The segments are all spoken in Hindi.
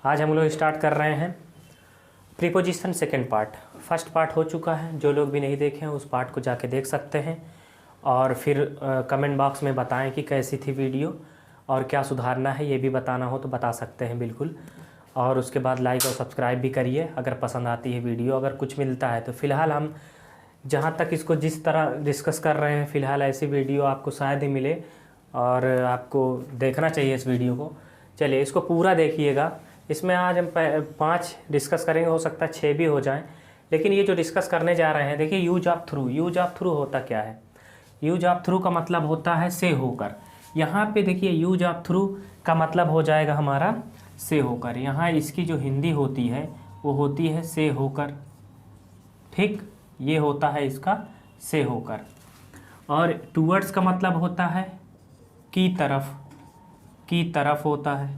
आज हम लोग स्टार्ट कर रहे हैं preposition second part. First part हो चुका है, जो लोग भी नहीं देखे हैं उस पार्ट को जाके देख सकते हैं और फिर कमेंट बॉक्स में बताएं कि कैसी थी वीडियो और क्या सुधारना है, ये भी बताना हो तो बता सकते हैं बिल्कुल। और उसके बाद लाइक और सब्सक्राइब भी करिए अगर पसंद आती है वीडियो, अगर कुछ मिलता है तो। फ़िलहाल हम जहाँ तक इसको जिस तरह डिस्कस कर रहे हैं, फ़िलहाल ऐसी वीडियो आपको शायद ही मिले और आपको देखना चाहिए इस वीडियो को। चलिए इसको पूरा देखिएगा। इसमें आज हम 5 डिस्कस करेंगे, हो सकता है 6 भी हो जाएं, लेकिन ये जो डिस्कस करने जा रहे हैं, देखिए use of through. Use of through होता क्या है? यूज ऑफ थ्रू का मतलब होता है से होकर। यहाँ पे देखिए यूज ऑफ थ्रू का मतलब हो जाएगा हमारा से होकर। यहाँ इसकी जो हिंदी होती है वो होती है से होकर, ठीक, ये होता है इसका से होकर। और टूवर्ड्स का मतलब होता है की तरफ होता है।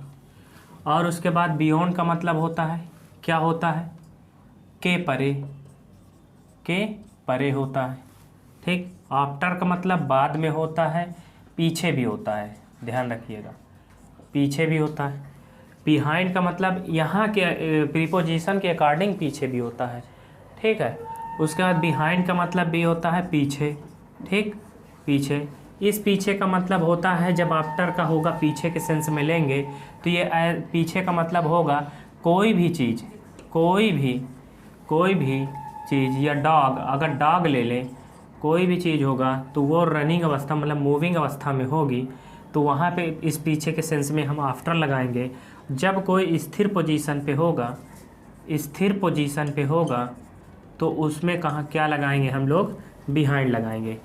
और उसके बाद बियॉन्ड का मतलब होता है क्या होता है? के परे होता है, ठीक। आफ्टर का मतलब बाद में होता है, पीछे भी होता है, ध्यान रखिएगा, पीछे भी होता है। बिहाइंड का मतलब यहाँ के प्रीपोजिशन के अकॉर्डिंग पीछे भी होता है, ठीक है। उसके बाद बिहाइंड का मतलब भी होता है पीछे, ठीक, पीछे। इस पीछे का मतलब होता है जब आफ्टर का होगा पीछे के सेंस में लेंगे तो ये पीछे का मतलब होगा कोई भी चीज़ या डॉग, अगर डॉग ले लें, कोई भी चीज़ होगा तो वो रनिंग अवस्था मतलब मूविंग अवस्था में होगी तो वहाँ पे इस पीछे के सेंस में हम आफ्टर लगाएंगे। जब कोई स्थिर पोजीशन पे होगा तो उसमें कहाँ क्या लगाएंगे हम लोग? बिहाइंड लगाएंगे।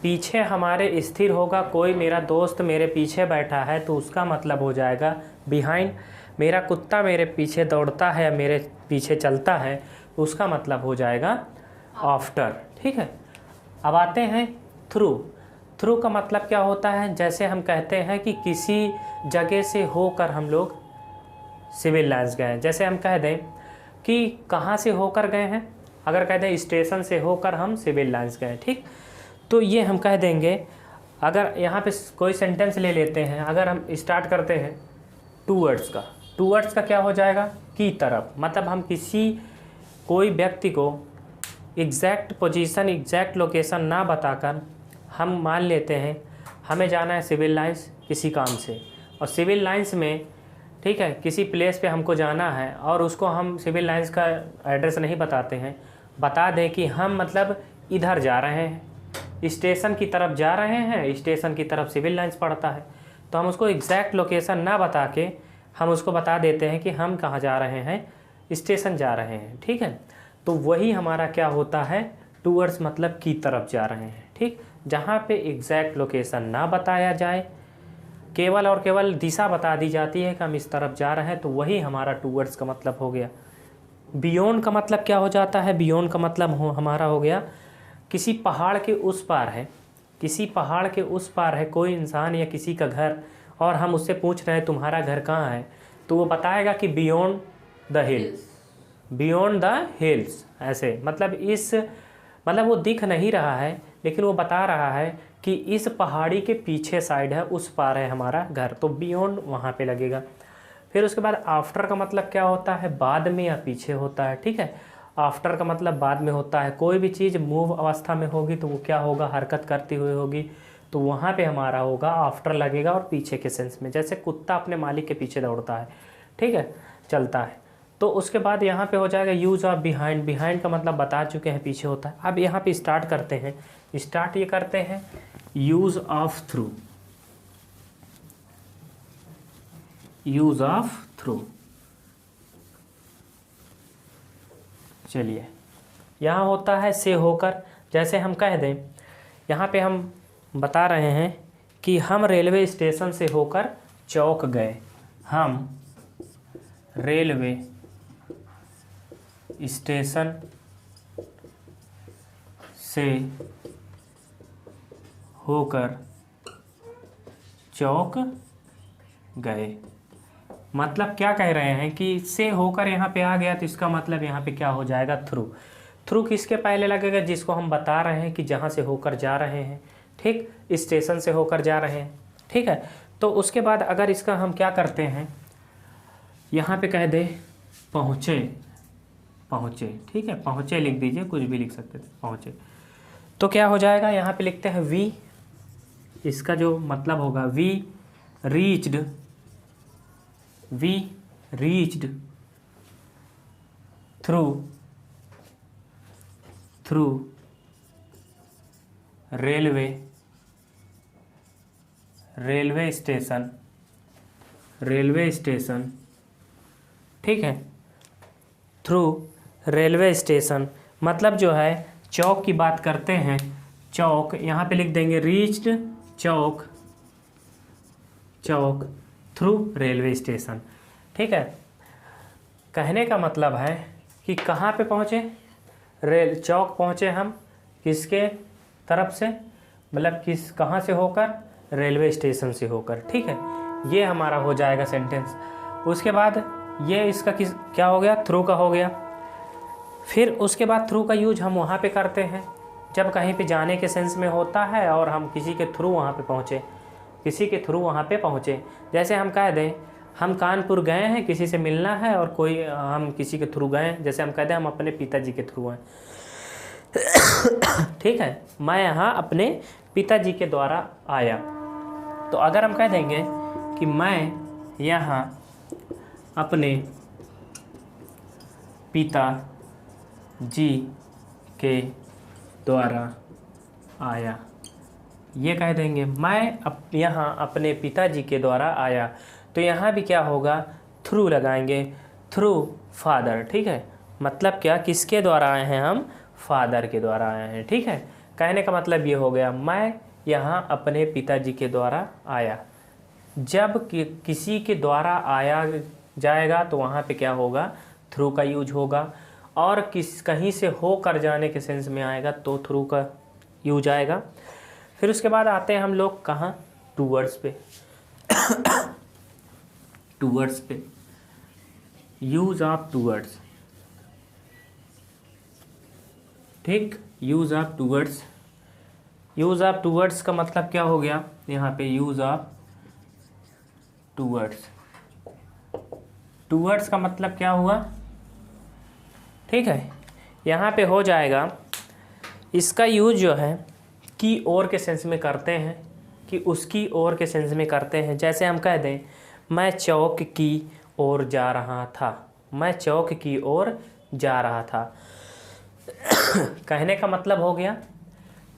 पीछे हमारे स्थिर होगा, कोई मेरा दोस्त मेरे पीछे बैठा है तो उसका मतलब हो जाएगा बिहाइंड। मेरा कुत्ता मेरे पीछे दौड़ता है, मेरे पीछे चलता है, उसका मतलब हो जाएगा आफ्टर, ठीक है। अब आते हैं थ्रू। थ्रू का मतलब क्या होता है? जैसे हम कहते हैं कि किसी जगह से होकर हम लोग सिविल लाइन्स गए हैं। जैसे हम कह दें कि कहाँ से होकर गए हैं, अगर कह दें स्टेशन से होकर हम सिविल लाइन्स गए, ठीक, तो ये हम कह देंगे। अगर यहाँ पे कोई सेंटेंस ले लेते हैं, अगर हम स्टार्ट करते हैं टूवर्ड्स का क्या हो जाएगा? की तरफ। मतलब हम कोई व्यक्ति को एग्जैक्ट पोजीशन, एग्जैक्ट लोकेशन ना बताकर हम मान लेते हैं हमें जाना है सिविल लाइन्स किसी काम से, और सिविल लाइन्स में, ठीक है, किसी प्लेस पे हमको जाना है और उसको हम सिविल लाइन्स का एड्रेस नहीं बताते हैं, बता दें कि हम मतलब इधर जा रहे हैं, स्टेशन की तरफ जा रहे हैं, स्टेशन की तरफ सिविल लाइन्स पड़ता है, तो हम उसको एग्जैक्ट लोकेशन ना बता के हम उसको बता देते हैं कि हम कहाँ जा रहे हैं, स्टेशन जा रहे हैं, ठीक है। तो वही हमारा क्या होता है? टूवर्ड्स मतलब की तरफ जा रहे हैं, ठीक। जहाँ पे एग्जैक्ट लोकेशन ना बताया जाए, केवल और केवल दिशा बता दी जाती है कि हम इस तरफ जा रहे हैं, तो वही हमारा टूवर्ड्स का मतलब हो गया। बियॉन्ड का मतलब क्या हो जाता है? बियॉन्ड का मतलब हमारा हो गया किसी पहाड़ के उस पार है, कोई इंसान या किसी का घर, और हम उससे पूछ रहे हैं तुम्हारा घर कहाँ है, तो वो बताएगा कि बियॉन्ड द हिल्स। ऐसे मतलब वो दिख नहीं रहा है लेकिन वो बता रहा है कि इस पहाड़ी के पीछे साइड है, उस पार है हमारा घर, तो बियॉन्ड वहाँ पे लगेगा। फिर उसके बाद आफ्टर का मतलब क्या होता है? बाद में या पीछे होता है, ठीक है। आफ्टर का मतलब बाद में होता है। कोई भी चीज़ मूव अवस्था में होगी तो वो क्या होगा? हरकत करती हुई होगी, तो वहाँ पे हमारा होगा आफ्टर लगेगा, और पीछे के सेंस में, जैसे कुत्ता अपने मालिक के पीछे दौड़ता है, ठीक है, चलता है। तो उसके बाद यहाँ पे हो जाएगा यूज ऑफ बिहाइंड। बिहाइंड का मतलब बता चुके हैं, पीछे होता है। अब यहाँ पे स्टार्ट करते हैं, ये करते हैं यूज ऑफ थ्रू। चलिए, यहाँ होता है से होकर। जैसे हम कह दें, यहाँ पे हम बता रहे हैं कि हम रेलवे स्टेशन से होकर चौक गए। हम रेलवे स्टेशन से होकर चौक गए। मतलब क्या कह रहे हैं कि से होकर यहाँ पे आ गया तो इसका मतलब यहाँ पे क्या हो जाएगा? थ्रू। थ्रू किसके पहले लगेगा? जिसको हम बता रहे हैं कि जहाँ से होकर जा रहे हैं, ठीक, स्टेशन से होकर जा रहे हैं, ठीक है। तो उसके बाद अगर इसका हम क्या करते हैं, यहाँ पे कह दे पहुँचे, पहुँचे, ठीक है, पहुँचे लिख दीजिए, कुछ भी लिख सकते थे, पहुँचे। तो क्या हो जाएगा, यहाँ पे लिखते हैं वी, इसका जो मतलब होगा we reached, we reached through railway station, ठीक है, थ्रू रेलवे स्टेशन मतलब जो है चौक की बात करते हैं, चौक यहाँ पे लिख देंगे रीच्ड चौक थ्रू रेलवे स्टेशन, ठीक है। कहने का मतलब है कि कहाँ पे पहुँचे, रेल चौक पहुँचे हम, किसके तरफ से, मतलब कहाँ से होकर, रेलवे स्टेशन से होकर, ठीक है। ये हमारा हो जाएगा सेंटेंस। उसके बाद ये इसका क्या हो गया, थ्रू का हो गया। फिर उसके बाद थ्रू का यूज हम वहाँ पे करते हैं जब कहीं पे जाने के सेंस में होता है और हम किसी के थ्रू वहाँ पे पहुँचे, जैसे हम कह दें हम कानपुर गए हैं, किसी से मिलना है और कोई हम किसी के थ्रू गए, जैसे हम कह दें हम अपने पिताजी के थ्रू हैं, ठीक है, मैं यहाँ अपने पिताजी के द्वारा आया। तो अगर हम कह देंगे कि मैं यहाँ अपने पिताजी के द्वारा आया, ये कह देंगे मैं यहाँ अपने पिताजी के द्वारा आया। तो यहाँ भी क्या होगा, थ्रू लगाएंगे, थ्रू फादर, ठीक है, मतलब क्या, किसके द्वारा आए हैं हम, फादर के द्वारा आए हैं, ठीक है। कहने का मतलब ये हो गया मैं यहाँ अपने पिताजी के द्वारा आया। जब किसी के द्वारा आया जाएगा तो वहाँ पे क्या होगा, थ्रू का यूज होगा, और कहीं से होकर जाने के सेंस में आएगा तो थ्रू का यूज आएगा। फिर उसके बाद आते हैं हम लोग कहाँ, टूवर्ड्स पे। टूवर्ड्स पे यूज ऑफ टूवर्ड्स, ठीक, यूज ऑफ टूवर्ड्स का मतलब क्या हो गया, यहाँ पे यूज ऑफ टूवर्ड्स का मतलब क्या हुआ, ठीक है। यहाँ पे हो जाएगा, इसका यूज जो है की ओर के सेंस में करते हैं, कि उसकी ओर के सेंस में करते हैं। जैसे हम कह दें मैं चौक की ओर जा रहा था, मैं चौक की ओर जा रहा था। कहने का मतलब हो गया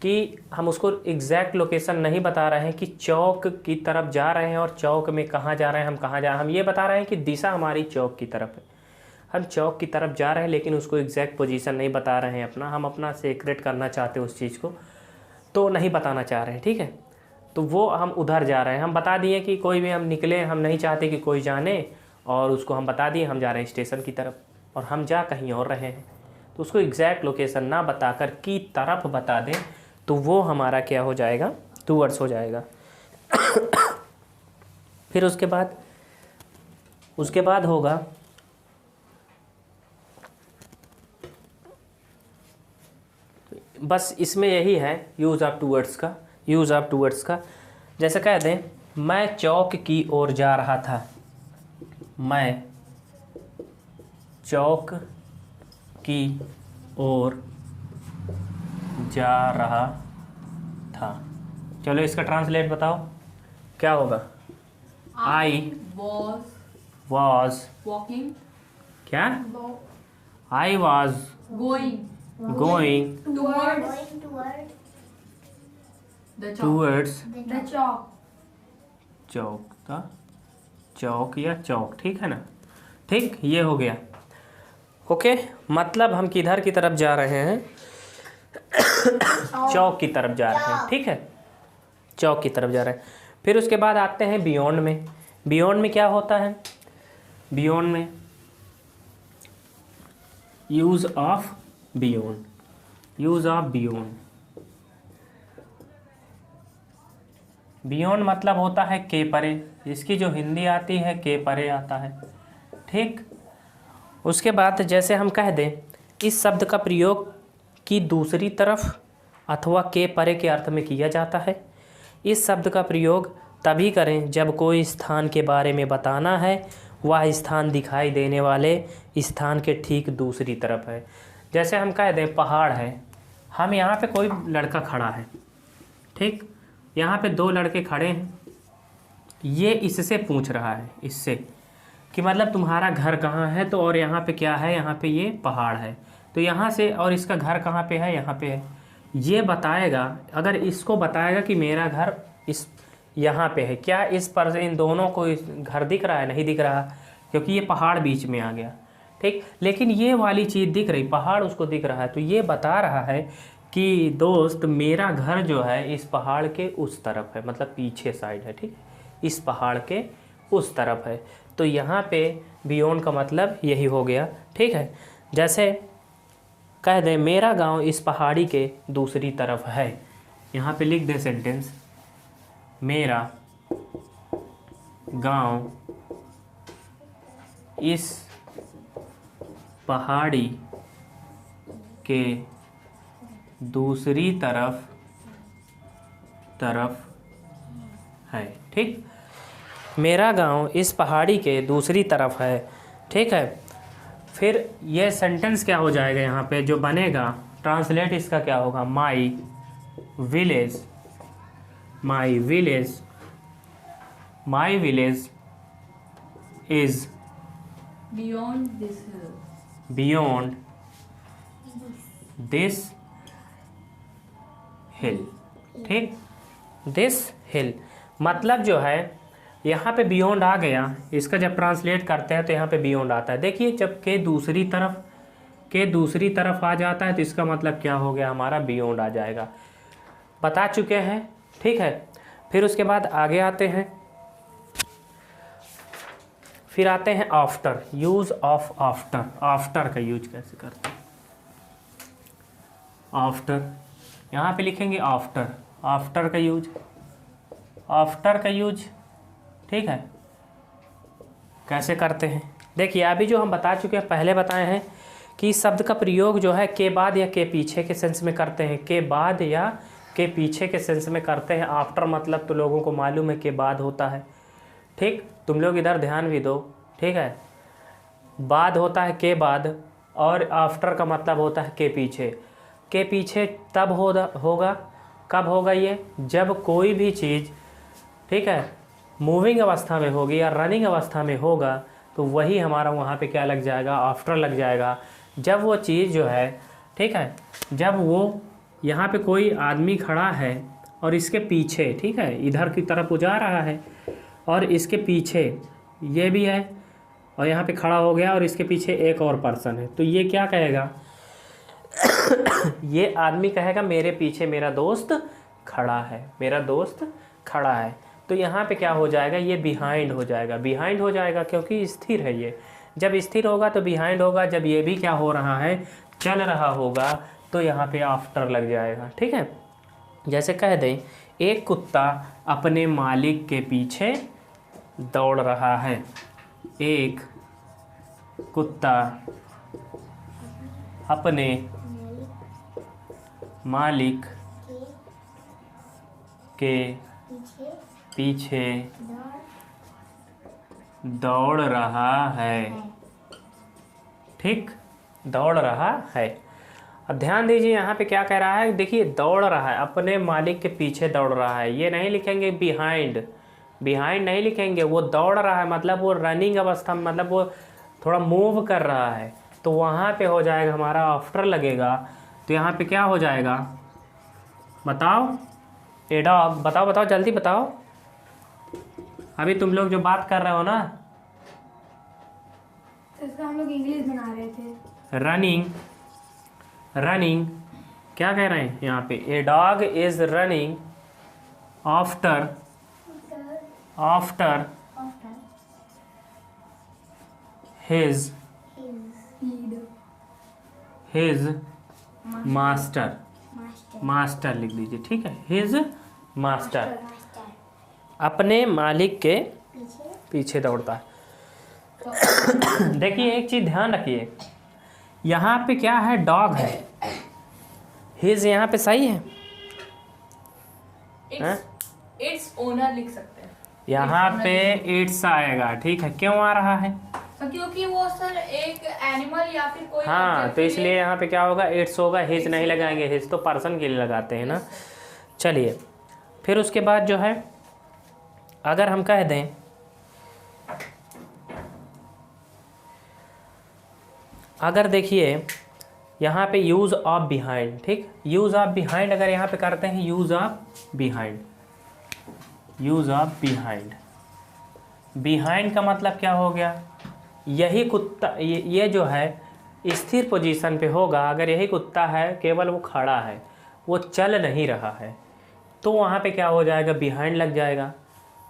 कि हम उसको एग्जैक्ट लोकेशन नहीं बता रहे हैं कि चौक की तरफ जा रहे हैं और चौक में कहाँ जा रहे हैं, हम कहाँ जा रहे हैं, हम ये बता रहे हैं कि दिशा हमारी चौक की तरफ है, हम चौक की तरफ जा रहे हैं, लेकिन उसको एग्जैक्ट पोजीशन नहीं बता रहे हैं अपना, हम अपना सीक्रेट करना चाहते हैं उस चीज़ को, तो नहीं बताना चाह रहे हैं, ठीक है। तो वो हम उधर जा रहे हैं, हम बता दिए कि कोई भी हम निकले, हम नहीं चाहते कि कोई जाने, और उसको हम बता दिए हम जा रहे हैं स्टेशन की तरफ, और हम जा कहीं और रहे हैं। तो उसको एग्जैक्ट लोकेशन ना बताकर की तरफ बता दें तो वो हमारा क्या हो जाएगा, टूवर्ड्स हो जाएगा। फिर उसके बाद होगा बस इसमें यही है यूज़ ऑफ टूवर्ड्स का। जैसे कह दें मैं चौक की ओर जा रहा था, मैं चौक की ओर जा रहा था। चलो इसका ट्रांसलेट बताओ क्या होगा। आई वॉज वॉकिंग, क्या, I was going towards the chowk या चौक, ठीक है ना, ठीक, ये हो गया। ओके, मतलब हम किधर की तरफ जा रहे हैं, चौक की तरफ जा रहे हैं, ठीक है, चौक की तरफ जा रहे हैं। फिर उसके बाद आते हैं बियॉन्ड में। बियॉन्ड में क्या होता है, बियॉन्ड में यूज ऑफ बियॉन्ड, बियॉन्ड मतलब होता है के परे, इसकी जो हिंदी आती है के परे आता है, ठीक। उसके बाद जैसे हम कह दें इस शब्द का प्रयोग की दूसरी तरफ अथवा के परे के अर्थ में किया जाता है। इस शब्द का प्रयोग तभी करें जब कोई स्थान के बारे में बताना है वह स्थान दिखाई देने वाले स्थान के ठीक दूसरी तरफ है। जैसे हम कह दें पहाड़ है, हम यहाँ पे कोई लड़का खड़ा है, ठीक, यहाँ पे दो लड़के खड़े हैं, ये इससे पूछ रहा है, इससे कि मतलब तुम्हारा घर कहाँ है, तो और यहाँ पे क्या है, यहाँ पे ये पहाड़ है, तो यहाँ से, और इसका घर कहाँ पे है, यहाँ पे है, ये बताएगा। अगर इसको बताएगा कि मेरा घर इस यहाँ पे है, क्या इस पर इन दोनों को घर दिख रहा है, नहीं दिख रहा, क्योंकि ये पहाड़ बीच में आ गया, ठीक। लेकिन ये वाली चीज़ दिख रही, पहाड़ उसको दिख रहा है, तो ये बता रहा है कि दोस्त मेरा घर जो है इस पहाड़ के उस तरफ है, मतलब पीछे साइड है, ठीक, इस पहाड़ के उस तरफ है। तो यहाँ पे बियॉन्ड का मतलब यही हो गया, ठीक है। जैसे कह दें मेरा गांव इस पहाड़ी के दूसरी तरफ है, यहाँ पे लिख दें सेंटेंस, मेरा गांव इस पहाड़ी के दूसरी तरफ है, ठीक। मेरा गांव इस पहाड़ी के दूसरी तरफ है, ठीक है। फिर ये सेंटेंस क्या हो जाएगा, यहाँ पे जो बनेगा ट्रांसलेट इसका क्या होगा, my village is beyond this हिल, ठीक, दिस हिल मतलब जो है यहाँ पे बियॉन्ड आ गया, इसका जब ट्रांसलेट करते हैं तो यहाँ पे बियॉन्ड आता है। देखिए जब के दूसरी तरफ आ जाता है तो इसका मतलब क्या हो गया, हमारा बियॉन्ड आ जाएगा, बता चुके हैं, ठीक है। फिर उसके बाद आगे आते हैं, फिर आते हैं after, use of after, after का यूज कैसे करते हैं, आफ्टर यहाँ पे लिखेंगे आफ्टर का यूज, ठीक है, कैसे करते हैं। देखिए अभी जो हम बता चुके हैं, पहले बताए हैं कि शब्द का प्रयोग जो है के बाद या के पीछे के सेंस में करते हैं, के बाद या के पीछे के सेंस में करते हैं। आफ्टर मतलब तो लोगों को मालूम है के बाद होता है, ठीक, तुम लोग इधर ध्यान भी दो, ठीक है। बाद होता है के बाद, और आफ्टर का मतलब होता है के पीछे। के पीछे तब होगा, कब होगा ये, जब कोई भी चीज़, ठीक है, मूविंग अवस्था में होगी या रनिंग अवस्था में होगा, तो वही हमारा वहाँ पे क्या लग जाएगा, आफ्टर लग जाएगा। जब वो चीज़ जो है, ठीक है, जब वो यहाँ पे कोई आदमी खड़ा है और इसके पीछे, ठीक है, इधर की तरफ वो जा रहा है और इसके पीछे ये भी है और यहाँ पे खड़ा हो गया और इसके पीछे एक और पर्सन है, तो ये क्या कहेगा ये आदमी कहेगा मेरे पीछे मेरा दोस्त खड़ा है, तो यहाँ पे क्या हो जाएगा, ये बिहाइंड हो जाएगा क्योंकि स्थिर है ये। जब स्थिर होगा तो बिहाइंड होगा, जब ये भी क्या हो रहा है, चल रहा होगा, तो यहाँ पे आफ्टर लग जाएगा, ठीक है। जैसे कह दें एक कुत्ता अपने मालिक के पीछे दौड़ रहा है, एक कुत्ता अपने मालिक के पीछे दौड़ रहा है, ठीक, दौड़ रहा है। अब ध्यान दीजिए यहाँ पे क्या कह रहा है, देखिए दौड़ रहा है, अपने मालिक के पीछे दौड़ रहा है, ये नहीं लिखेंगे बिहाइंड नहीं लिखेंगे, वो दौड़ रहा है मतलब वो रनिंग अवस्था में, मतलब वो थोड़ा मूव कर रहा है, तो वहाँ पे हो जाएगा हमारा आफ्टर लगेगा। तो यहाँ पे क्या हो जाएगा, बताओ ए डॉग, बताओ जल्दी बताओ, अभी तुम लोग जो बात कर रहे हो ना, इसका हम लोग इंग्लिश बना रहे थे। रनिंग क्या कह रहे हैं यहाँ पे, a dog is running after his master लिख दीजिए, ठीक है, हिज मास्टर अपने मालिक के पीछे दौड़ता है। देखिए एक चीज ध्यान रखिए, यहाँ पे क्या है, डॉग है, हिज यहाँ पे सही है, इट्स ओनर लिख सकते हैं, यहाँ पे इट्स आएगा, ठीक है। क्यों आ रहा है? क्योंकि वो सर एक एनिमल या फिर कोई हाँ, object तो के इसलिए यहाँ पे क्या होगा, इट्स होगा, हिज नहीं लगाएंगे, हिज तो पर्सन के लिए लगाते हैं ना। चलिए, फिर उसके बाद जो है अगर हम कह दें अगर देखिए यहाँ पे यूज़ ऑफ बिहाइंड, ठीक, यूज़ ऑफ बिहाइंड अगर यहाँ पे करते हैं use of behind, use of behind, behind का मतलब क्या हो गया, यही कुत्ता ये जो है स्थिर पोजीशन पे होगा। अगर यही कुत्ता है, केवल वो खड़ा है, वो चल नहीं रहा है, तो वहाँ पे क्या हो जाएगा, बिहाइंड लग जाएगा,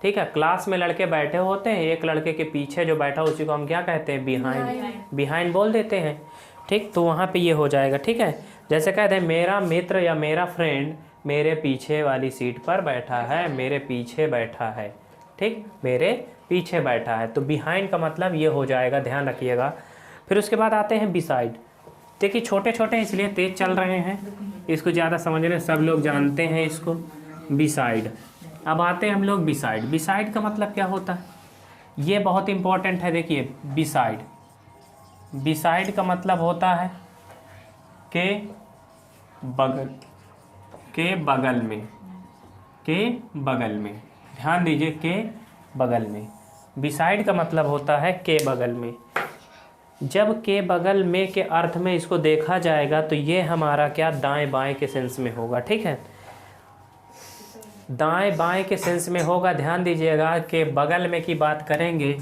ठीक है। क्लास में लड़के बैठे होते हैं, एक लड़के के पीछे जो बैठा उसी को हम क्या कहते हैं, बिहाइंड, बिहाइंड बोल देते हैं, ठीक। तो वहाँ पे ये हो जाएगा, ठीक है। जैसे कहते हैं मेरा मित्र या मेरा फ्रेंड मेरे पीछे वाली सीट पर बैठा है, मेरे पीछे बैठा है, ठीक, मेरे पीछे बैठा है, तो बिहाइंड का मतलब ये हो जाएगा, ध्यान रखिएगा। फिर उसके बाद आते हैं बिसाइड। देखिए छोटे छोटे इसलिए तेज चल रहे हैं, इसको ज़्यादा समझने, सब लोग जानते हैं इसको, बिसाइड। अब आते हैं हम लोग बिसाइड। बिसाइड का मतलब क्या होता है, ये बहुत इंपॉर्टेंट है। देखिए बिसाइड, बिसाइड का मतलब होता है के बगल, के बगल में, के बगल में, ध्यान दीजिए, के बगल में। बिसाइड का मतलब होता है के बगल में। जब के बगल में के अर्थ में इसको देखा जाएगा तो ये हमारा क्या, दाएं बाएं के सेंस में होगा, ठीक है, दाएं बाएं के सेंस में होगा। ध्यान दीजिएगा कि बगल में की बात करेंगे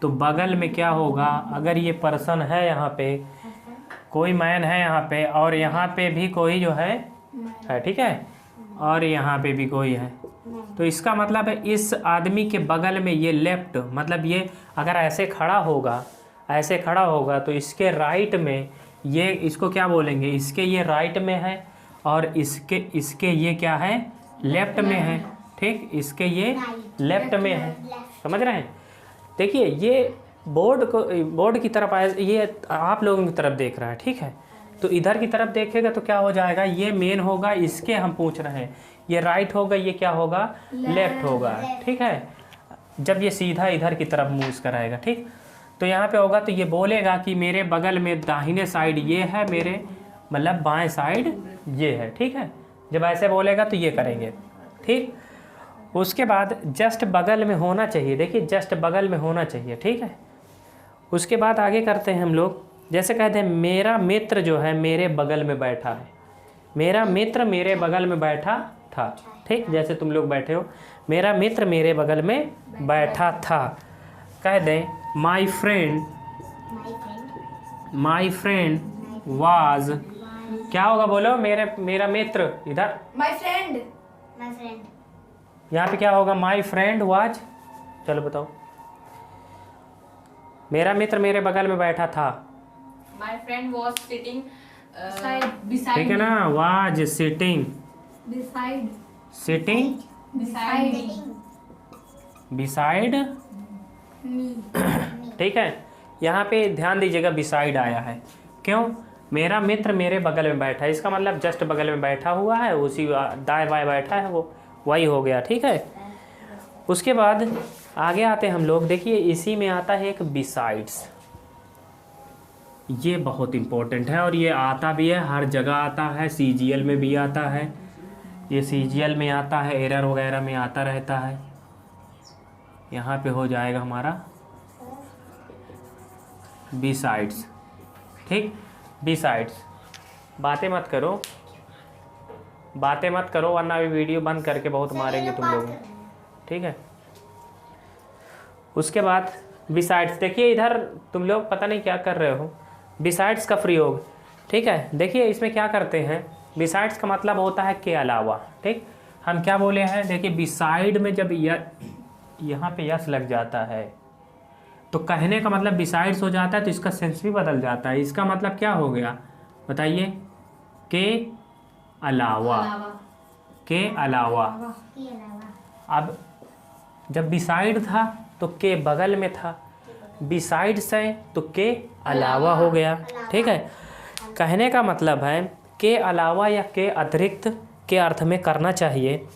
तो बगल में क्या होगा, अगर ये पर्सन है, यहाँ पे कोई मैन है यहाँ पे, और यहाँ पे भी कोई जो है, ठीक है, और यहाँ पे भी कोई है, तो इसका मतलब है इस आदमी के बगल में ये लेफ्ट, मतलब ये अगर ऐसे खड़ा होगा, ऐसे खड़ा होगा तो इसके राइट में ये, इसको क्या बोलेंगे, इसके ये राइट में है और इसके ये क्या है, लेफ्ट में है, ठीक, इसके ये लेफ्ट में है, समझ रहे हैं। देखिए ये बोर्ड की तरफ आया, ये आप लोगों की तरफ देख रहा है, ठीक है, तो इधर की तरफ देखेगा तो क्या हो जाएगा, ये मेन होगा, इसके हम पूछ रहे हैं, ये राइट होगा, ये क्या होगा, लेफ्ट होगा, ठीक है। जब ये सीधा इधर की तरफ मूव कराएगा, ठीक, तो यहाँ पे होगा तो ये बोलेगा कि मेरे बगल में दाहिने साइड ये है, मेरे मतलब बाएं साइड ये है, ठीक है। जब ऐसे बोलेगा तो ये करेंगे, ठीक। उसके बाद जस्ट बगल में होना चाहिए, देखिए जस्ट बगल में होना चाहिए, ठीक है। उसके बाद आगे करते हैं हम लोग, जैसे कहते हैं मेरा मित्र जो है मेरे बगल में बैठा है, मेरा मित्र मेरे बगल में बैठा था, ठीक, जैसे तुम लोग बैठे हो, मेरा मित्र मेरे बगल में बैठा था। कह दें माई फ्रेंड वाज, क्या होगा बोलो, मेरा मित्र, इधर माय फ्रेंड, यहाँ पे क्या होगा, माई फ्रेंड वाज, चलो बताओ, मेरा मित्र मेरे बगल में बैठा था, my friend was sitting beside, ठीक है ना, was sitting, beside, sitting beside me, beside, ठीक है। यहाँ पे ध्यान दीजिएगा बिसाइड आया है, क्यों, मेरा मित्र मेरे बगल में बैठा है, इसका मतलब जस्ट बगल में बैठा हुआ है, उसी दाएं बाएं बैठा है, वो वही हो गया, ठीक है। उसके बाद आगे आते हैं हम लोग, देखिए इसी में आता है एक बिसाइड्स, ये बहुत इम्पोर्टेंट है और ये आता भी है, हर जगह आता है, सीजीएल में भी आता है, ये सीजीएल में आता है, एरर वगैरह में आता रहता है। यहाँ पे हो जाएगा हमारा बिसाइड्स, ठीक, बिसाइड्स। बातें मत करो वरना अभी वीडियो बंद करके बहुत मारेंगे तुम लोग, ठीक है। उसके बाद बिसाइड्स, देखिए इधर तुम लोग पता नहीं क्या कर रहे हो, बिसाइड्स का प्रयोग, ठीक है। देखिए इसमें क्या करते हैं, बिसाइड्स का मतलब होता है के अलावा, ठीक। हम क्या बोले हैं, देखिए बिसाइड में जब यहाँ पे यस लग जाता है तो कहने का मतलब बिसाइड्स हो जाता है, तो इसका सेंस भी बदल जाता है। इसका मतलब क्या हो गया बताइए, के अलावा, के अलावा। अब जब बिसाइड था तो के बगल में था, बिसाइड्स है तो के अलावा हो गया, ठीक है। कहने का मतलब है के अलावा या के अतिरिक्त के अर्थ में करना चाहिए।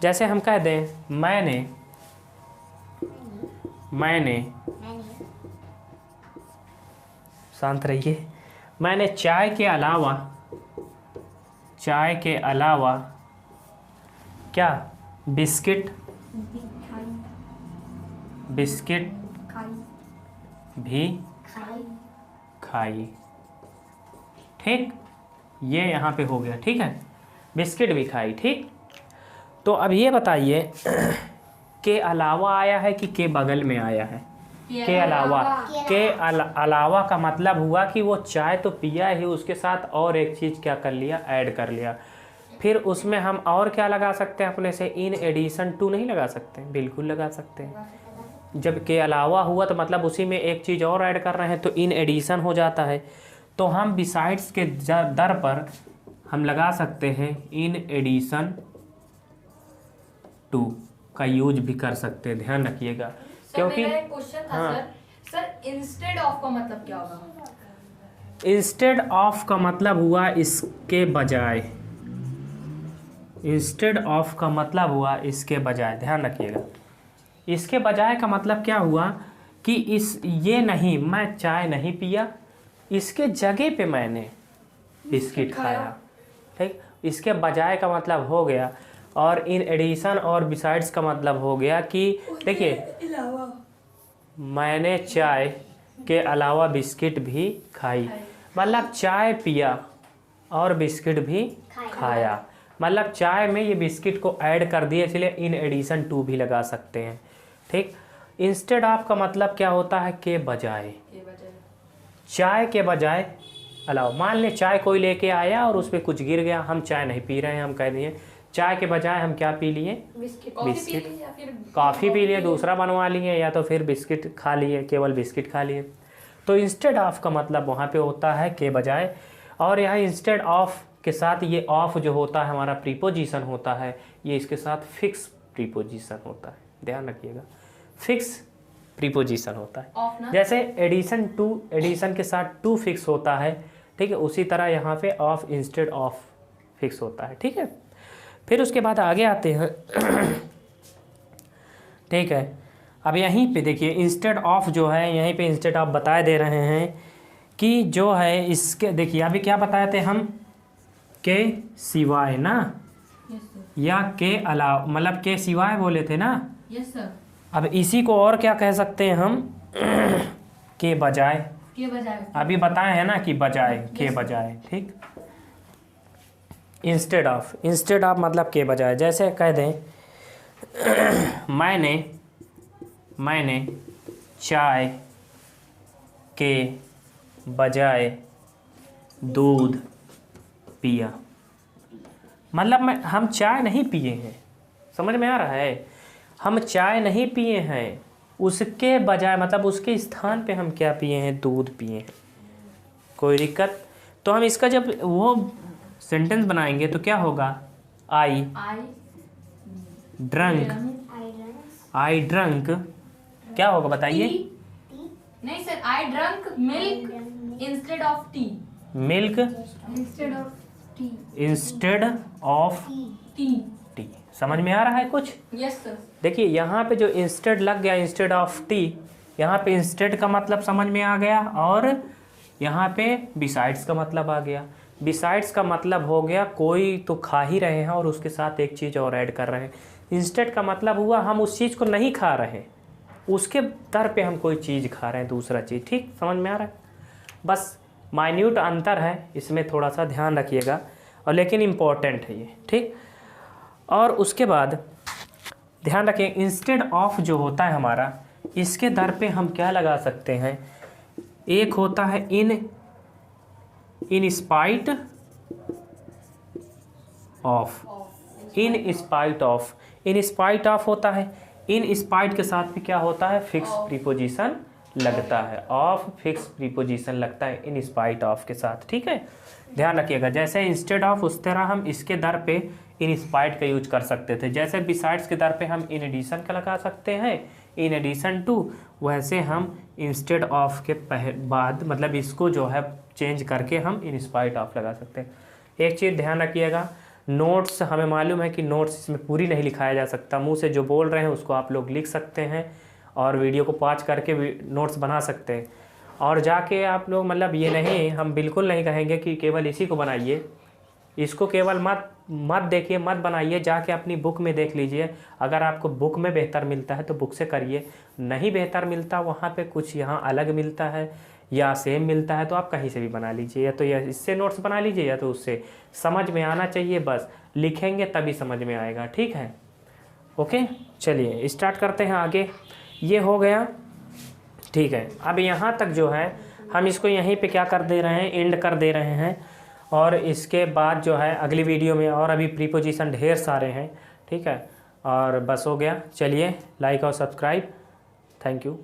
जैसे हम कह दें मैंने, शांत रहिए, मैंने चाय के अलावा क्या बिस्किट भी खाई। ठीक, ये यहाँ पे हो गया। ठीक है, बिस्किट भी खाई। ठीक, तो अब ये बताइए के अलावा आया है कि के बगल में आया है? के अलावा। अलावा का मतलब हुआ कि वो चाय तो पिया ही, उसके साथ और एक चीज़ क्या कर लिया, ऐड कर लिया। फिर उसमें हम और क्या लगा सकते हैं अपने से? इन एडिशन टू नहीं लगा सकते? बिल्कुल लगा सकते हैं। जब के अलावा हुआ तो मतलब उसी में एक चीज़ और ऐड कर रहे हैं, तो इन एडिशन हो जाता है। तो हम बिसाइड्स के दर पर हम लगा सकते हैं इन एडिशन टू का यूज भी कर सकते हैं, ध्यान रखिएगा। क्योंकि मेरा एक क्वेश्चन था। हाँ, सर इंस्टेड ऑफ का मतलब क्या होगा? इंस्टेड ऑफ का मतलब हुआ इसके बजाय। इंस्टेड ऑफ का मतलब हुआ इसके बजाय, ध्यान रखिएगा। इसके बजाय का मतलब क्या हुआ कि ये नहीं, मैं चाय नहीं पिया, इसके जगह पे मैंने बिस्किट खाया। ठीक, इसके बजाय का मतलब हो गया। और इन एडिशन और बिसाइड्स का मतलब हो गया कि देखिए, मैंने चाय के अलावा बिस्किट भी खाई, मतलब चाय पिया और बिस्किट भी खाया, मतलब चाय में ये बिस्किट को ऐड कर दिए, इसलिए इन एडिशन टू भी लगा सकते हैं। ठीक, इंस्टेड ऑफ का मतलब क्या होता है? के बजाय, चाय के बजाय अलावा। मान ले चाय कोई लेके आया और उस पर कुछ गिर गया, हम चाय नहीं पी रहे हैं, हम कह दिए चाय के बजाय हम क्या पी लिए? बिस्किट। कॉफ़ी पी लिए, दूसरा बनवा लिए, या तो फिर बिस्किट खा लिए, केवल बिस्किट खा लिए। तो इंस्टेड ऑफ का मतलब वहाँ पे होता है के बजाय। और यहाँ इंस्टेड ऑफ के साथ ये ऑफ जो होता है हमारा प्रीपोजिशन होता है, ये इसके साथ फिक्स प्रीपोजिशन होता है, ध्यान रखिएगा। फिक्स प्रीपोजिशन होता है। जैसे एडिशन टू, एडिशन के साथ टू फिक्स होता है, ठीक है, उसी तरह यहाँ पे ऑफ इंस्टेड ऑफ फिक्स होता है। ठीक है, फिर उसके बाद आगे आते हैं। ठीक है, अब यहीं पे देखिए इंस्टेड ऑफ जो है, यहीं पे इंस्टेड ऑफ बताए दे रहे हैं कि जो है इसके, देखिए अभी क्या बताए थे हम? के सिवाय ना, या के अलावा, मतलब के सिवाय बोले थे ना। Yes sir. अब इसी को और क्या कह सकते हैं हम? के बजाय। के बजाय अभी बताए हैं ना कि बजाय, के बजाय। ठीक, इंस्टेड ऑफ, इंस्टेड ऑफ मतलब के बजाय। जैसे कह दें मैंने चाय के बजाय दूध पिया, मतलब हम चाय नहीं पिए हैं, समझ में आ रहा है? हम चाय नहीं पिए हैं, उसके बजाय मतलब उसके स्थान पे हम क्या पिए हैं? दूध पिए हैं। कोई दिक्कत? तो हम इसका जब वो सेंटेंस बनाएंगे तो क्या होगा? आई ड्रंक क्या होगा बताइए? नहीं sir, I drunk milk instead of T. Milk instead of T. समझ में आ रहा है कुछ? Yes sir. देखिए यहाँ पे जो इंस्टेड लग गया, इंस्टेड ऑफ टी, यहाँ पे इंस्टेड का मतलब समझ में आ गया, और यहाँ पे बिसाइड्स का मतलब आ गया। बिसाइड्स का मतलब हो गया कोई तो खा ही रहे हैं और उसके साथ एक चीज़ और ऐड कर रहे हैं। इंस्टेड का मतलब हुआ हम उस चीज़ को नहीं खा रहे, उसके दर पे हम कोई चीज़ खा रहे हैं, दूसरा चीज़। ठीक, समझ में आ रहा है? बस माइन्यूट अंतर है, इसमें थोड़ा सा ध्यान रखिएगा, और लेकिन इम्पोर्टेंट है ये। ठीक, और उसके बाद ध्यान रखिए इंस्टेड ऑफ जो होता है हमारा, इसके दर पे हम क्या लगा सकते हैं? एक होता है in spite of, in spite of, in spite of होता है। इन स्पाइट के साथ भी क्या होता है? फिक्स प्रीपोजिशन लगता है, ऑफ फिक्स प्रीपोजिशन लगता है इन स्पाइट ऑफ के साथ। ठीक है, ध्यान रखिएगा। जैसे इंस्टेड ऑफ, उस तरह हम इसके दर पे इन स्पाइट का यूज कर सकते थे। जैसे बिसाइड्स के दर पे हम इन एडिशन का लगा सकते हैं, इन एडिशन टू, वैसे हम इंस्टेड ऑफ के बाद मतलब इसको जो है चेंज करके हम इन स्पाइट ऑफ लगा सकते हैं। एक चीज़ ध्यान रखिएगा, नोट्स हमें मालूम है कि नोट्स इसमें पूरी नहीं लिखाया जा सकता, मुंह से जो बोल रहे हैं उसको आप लोग लिख सकते हैं, और वीडियो को पॉज करके नोट्स बना सकते हैं। और जाके आप लोग मतलब ये नहीं, हम बिल्कुल नहीं कहेंगे कि केवल इसी को बनाइए, इसको केवल मत देखिए, मत बनाइए, जाके अपनी बुक में देख लीजिए। अगर आपको बुक में बेहतर मिलता है तो बुक से करिए, नहीं बेहतर मिलता वहाँ पे कुछ यहाँ अलग मिलता है या सेम मिलता है तो आप कहीं से भी बना लीजिए, या तो इससे नोट्स बना लीजिए या तो उससे। समझ में आना चाहिए, बस लिखेंगे तभी समझ में आएगा। ठीक है, ओके, चलिए स्टार्ट करते हैं आगे। ये हो गया, ठीक है। अब यहाँ तक जो है हम इसको यहीं पे क्या कर दे रहे हैं, एंड कर दे रहे हैं। और इसके बाद जो है अगली वीडियो में और अभी प्रीपोजिशन ढेर सारे हैं, ठीक है। और बस हो गया, चलिए लाइक और सब्सक्राइब, थैंक यू।